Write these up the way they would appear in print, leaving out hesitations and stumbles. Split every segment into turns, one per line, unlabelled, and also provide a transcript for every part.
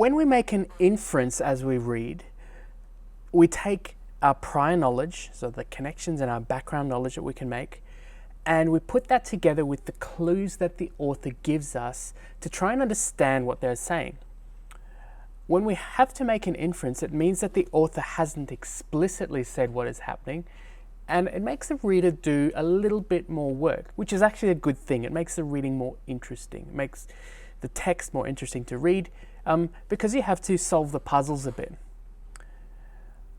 when we make an inference as we read, we take our prior knowledge, so the connections and our background knowledge that we can make, and we put that together with the clues that the author gives us to try and understand what they're saying. When we have to make an inference, it means that the author hasn't explicitly said what is happening, and it makes the reader do a little bit more work, which is actually a good thing. It makes the reading more interesting. It makes the text more interesting to read because you have to solve the puzzles a bit.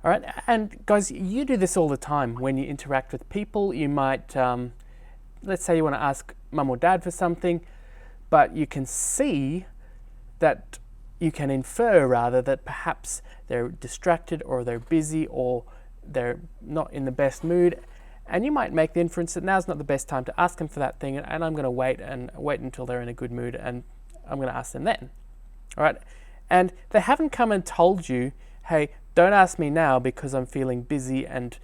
All right, and guys, you do this all the time when you interact with people. You might, let's say you want to ask mum or dad for something, but you can see that, you can infer rather, that perhaps they're distracted or they're busy or they're not in the best mood, and you might make the inference that now's not the best time to ask them for that thing, and I'm going to wait until they're in a good mood, and I'm going to ask them then. All right, and they haven't come and told you, hey, don't ask me now because I'm feeling busy and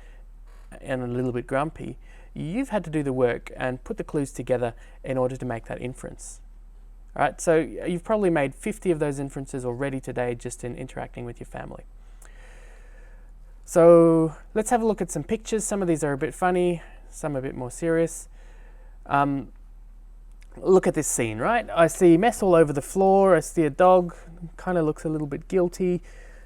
a little bit grumpy. You've had to do the work and put the clues together in order to make that inference. All right, so you've probably made 50 of those inferences already today just in interacting with your family. So let's have a look at some pictures. Some of these are a bit funny, some a bit more serious. Look at this scene, right? I see mess all over the floor. I see a dog, kind of looks a little bit guilty.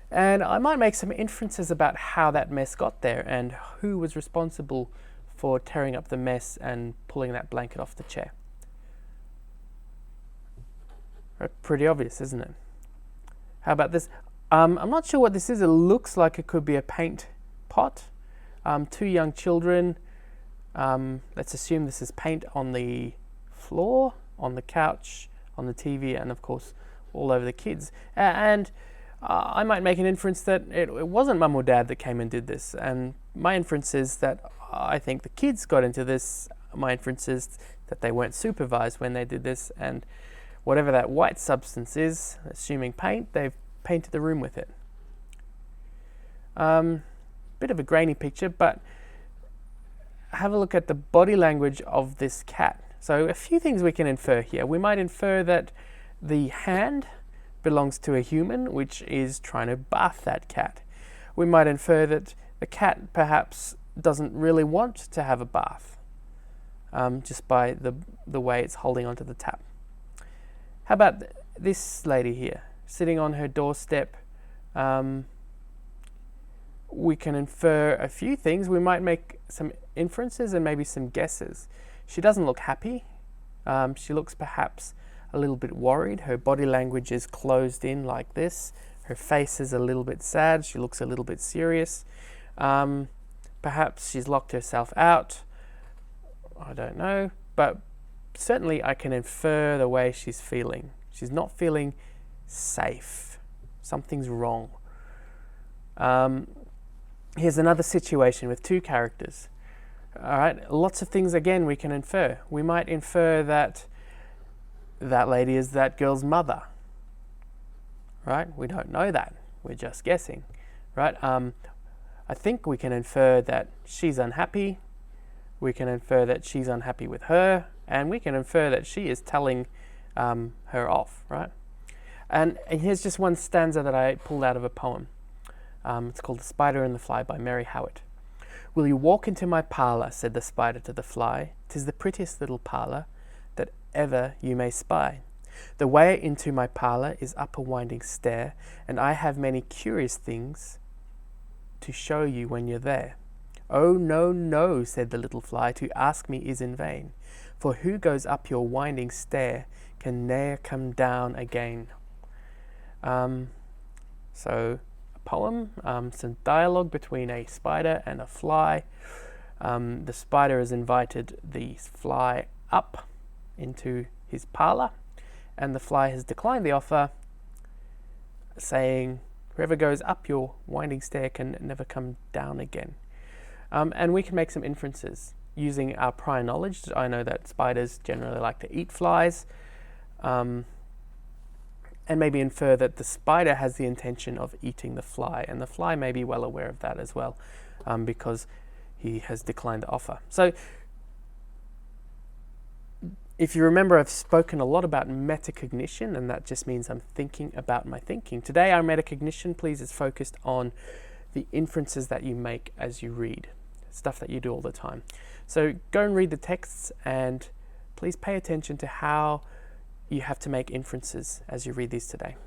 And I might make some inferences about how that mess got there and who was responsible for tearing up the mess and pulling that blanket off the chair. Right, pretty obvious, isn't it? How about this? I'm not sure what this is. It looks like it could be a paint pot. Two young children. Let's assume this is paint on the floor, on the couch, on the TV, and of course all over the kids. I might make an inference that it wasn't mum or dad that came and did this, and my inference is that I think the kids got into this. My inference is that they weren't supervised when they did this, and whatever that white substance is, assuming paint, they've painted the room with it. Bit of a grainy picture, but have a look at the body language of this cat. So a few things we can infer here. We might infer that the hand belongs to a human, which is trying to bath that cat. We might infer that the cat perhaps doesn't really want to have a bath, just by the way it's holding onto the tap. How about this lady here, sitting on her doorstep? We can infer a few things. We might make some inferences and maybe some guesses. She doesn't look happy. She looks perhaps a little bit worried. Her body language is closed in like this. Her face is a little bit sad. She looks a little bit serious. Perhaps she's locked herself out. I don't know. But certainly I can infer the way she's feeling. She's not feeling safe. Something's wrong. Here's another situation with two characters. All right, lots of things again we can infer. We might infer that that lady is that girl's mother, right? We don't know that. We're just guessing, right? I think we can infer that she's unhappy. We can infer that she's unhappy with her, and we can infer that she is telling her off, right? And here's just one stanza that I pulled out of a poem. It's called The Spider and the Fly by Mary Howitt. "Will you walk into my parlour," said the spider to the fly. "'Tis the prettiest little parlour that ever you may spy. The way into my parlour is up a winding stair, and I have many curious things to show you when you're there." "Oh, no, no," said the little fly, "to ask me is in vain, for who goes up your winding stair can ne'er come down again." So a poem, some dialogue between a spider and a fly. The spider has invited the fly up into his parlour, and the fly has declined the offer, saying, "Whoever goes up your winding stair can never come down again." And we can make some inferences using our prior knowledge. I know that spiders generally like to eat flies, and maybe infer that the spider has the intention of eating the fly, and the fly may be well aware of that as well, because he has declined the offer. So If you remember, I've spoken a lot about metacognition, and that just means I'm thinking about my thinking. Today, our metacognition, please, is focused on the inferences that you make as you read, stuff that you do all the time. So go and read the texts, and please pay attention to how you have to make inferences as you read these today.